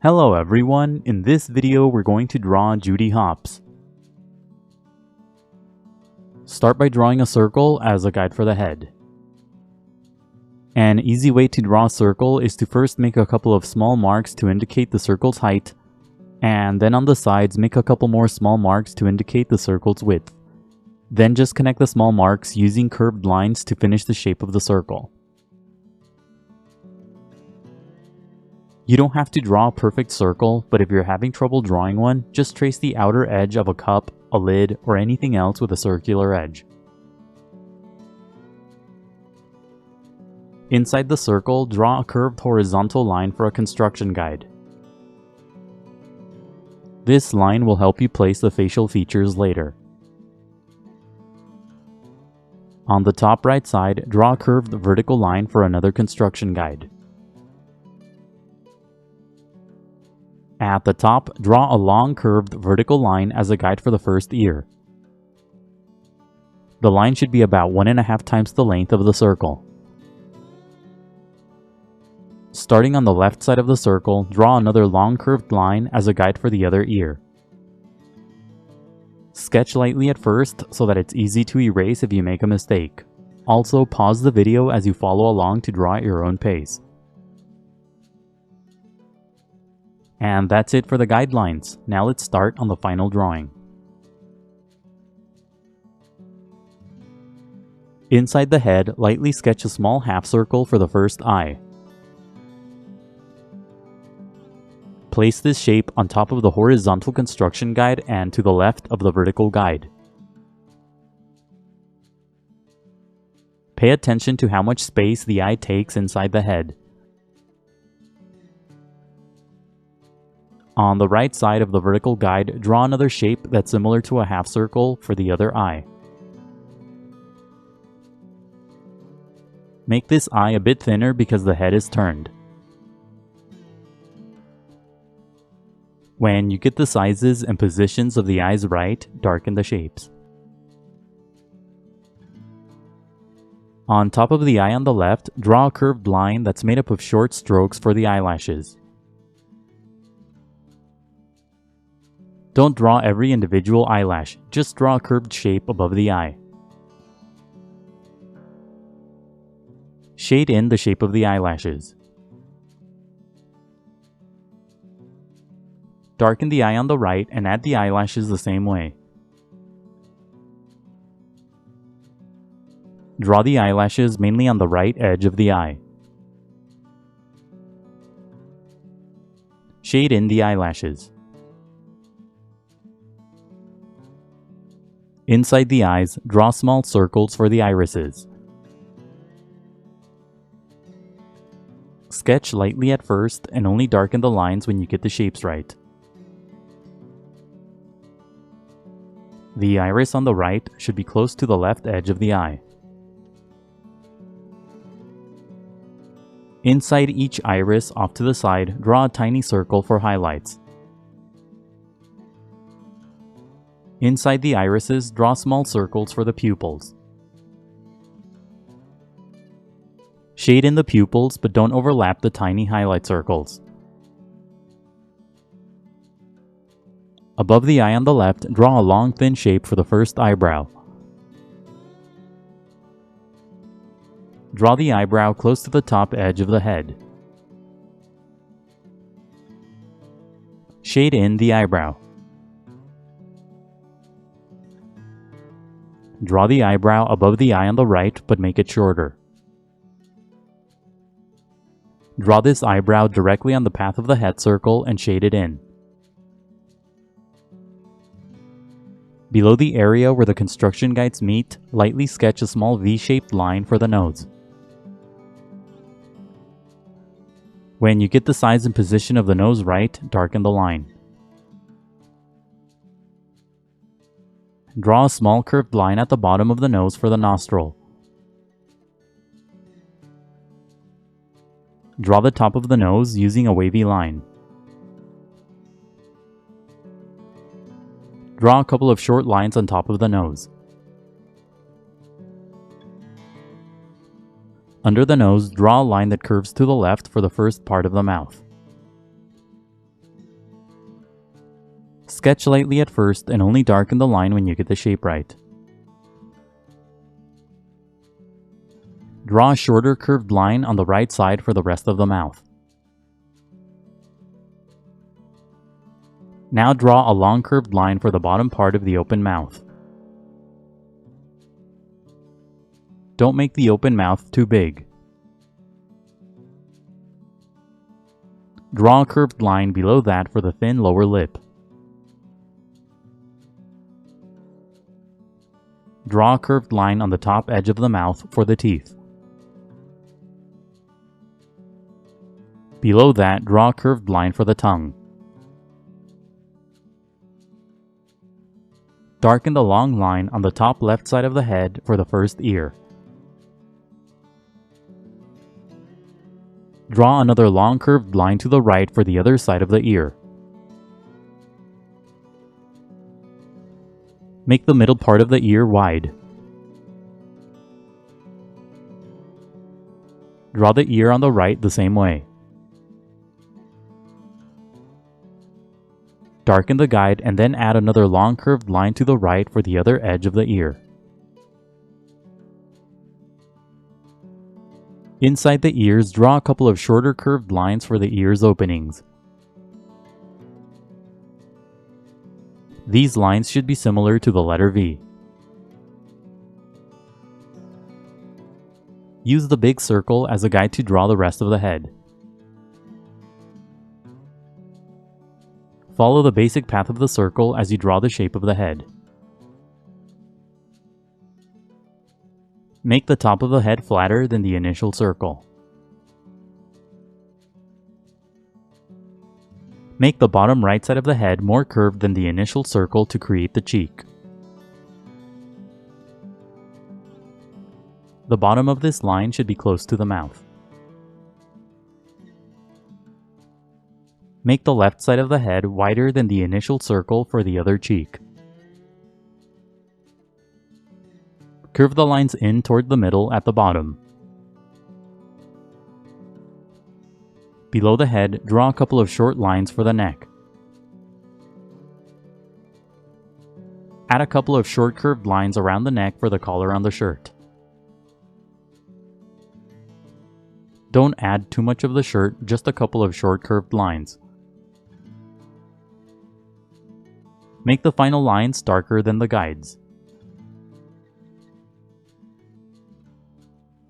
Hello everyone, in this video we're going to draw Judy Hopps. Start by drawing a circle as a guide for the head. An easy way to draw a circle is to first make a couple of small marks to indicate the circle's height, and then on the sides make a couple more small marks to indicate the circle's width. Then just connect the small marks using curved lines to finish the shape of the circle. You don't have to draw a perfect circle, but if you're having trouble drawing one, just trace the outer edge of a cup, a lid, or anything else with a circular edge. Inside the circle, draw a curved horizontal line for a construction guide. This line will help you place the facial features later. On the top right side, draw a curved vertical line for another construction guide. At the top, draw a long curved vertical line as a guide for the first ear. The line should be about 1.5 times the length of the circle. Starting on the left side of the circle, draw another long curved line as a guide for the other ear. Sketch lightly at first so that it's easy to erase if you make a mistake. Also, pause the video as you follow along to draw at your own pace. And that's it for the guidelines. Now let's start on the final drawing. Inside the head, lightly sketch a small half circle for the first eye. Place this shape on top of the horizontal construction guide and to the left of the vertical guide. Pay attention to how much space the eye takes inside the head. On the right side of the vertical guide, draw another shape that's similar to a half circle for the other eye. Make this eye a bit thinner because the head is turned. When you get the sizes and positions of the eyes right, darken the shapes. On top of the eye on the left, draw a curved line that's made up of short strokes for the eyelashes. Don't draw every individual eyelash, just draw a curved shape above the eye. Shade in the shape of the eyelashes. Darken the eye on the right and add the eyelashes the same way. Draw the eyelashes mainly on the right edge of the eye. Shade in the eyelashes. Inside the eyes, draw small circles for the irises. Sketch lightly at first and only darken the lines when you get the shapes right. The iris on the right should be close to the left edge of the eye. Inside each iris off to the side, draw a tiny circle for highlights. Inside the irises, draw small circles for the pupils. Shade in the pupils, but don't overlap the tiny highlight circles. Above the eye on the left, draw a long thin shape for the first eyebrow. Draw the eyebrow close to the top edge of the head. Shade in the eyebrow. Draw the eyebrow above the eye on the right, but make it shorter. Draw this eyebrow directly on the path of the head circle and shade it in. Below the area where the construction guides meet, lightly sketch a small V-shaped line for the nose. When you get the size and position of the nose right, darken the line. Draw a small curved line at the bottom of the nose for the nostril. Draw the top of the nose using a wavy line. Draw a couple of short lines on top of the nose. Under the nose, draw a line that curves to the left for the first part of the mouth. Sketch lightly at first and only darken the line when you get the shape right. Draw a shorter curved line on the right side for the rest of the mouth. Now draw a long curved line for the bottom part of the open mouth. Don't make the open mouth too big. Draw a curved line below that for the thin lower lip. Draw a curved line on the top edge of the mouth for the teeth. Below that, draw a curved line for the tongue. Darken the long line on the top left side of the head for the first ear. Draw another long curved line to the right for the other side of the ear. Make the middle part of the ear wide. Draw the ear on the right the same way. Darken the guide and then add another long curved line to the right for the other edge of the ear. Inside the ears, draw a couple of shorter curved lines for the ears' openings. These lines should be similar to the letter V. Use the big circle as a guide to draw the rest of the head. Follow the basic path of the circle as you draw the shape of the head. Make the top of the head flatter than the initial circle. Make the bottom right side of the head more curved than the initial circle to create the cheek. The bottom of this line should be close to the mouth. Make the left side of the head wider than the initial circle for the other cheek. Curve the lines in toward the middle at the bottom. Below the head, draw a couple of short lines for the neck. Add a couple of short curved lines around the neck for the collar on the shirt. Don't add too much of the shirt, just a couple of short curved lines. Make the final lines darker than the guides.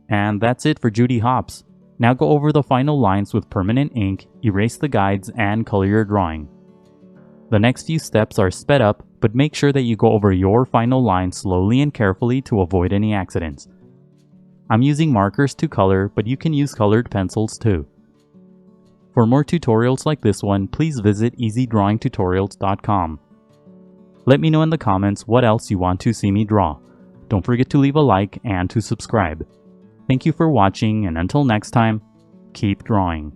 And that's it for Judy Hopps. Now go over the final lines with permanent ink, erase the guides, and color your drawing. The next few steps are sped up, but make sure that you go over your final line slowly and carefully to avoid any accidents. I'm using markers to color, but you can use colored pencils too. For more tutorials like this one, please visit EasyDrawingTutorials.com. Let me know in the comments what else you want to see me draw. Don't forget to leave a like and to subscribe. Thank you for watching, and until next time, keep drawing.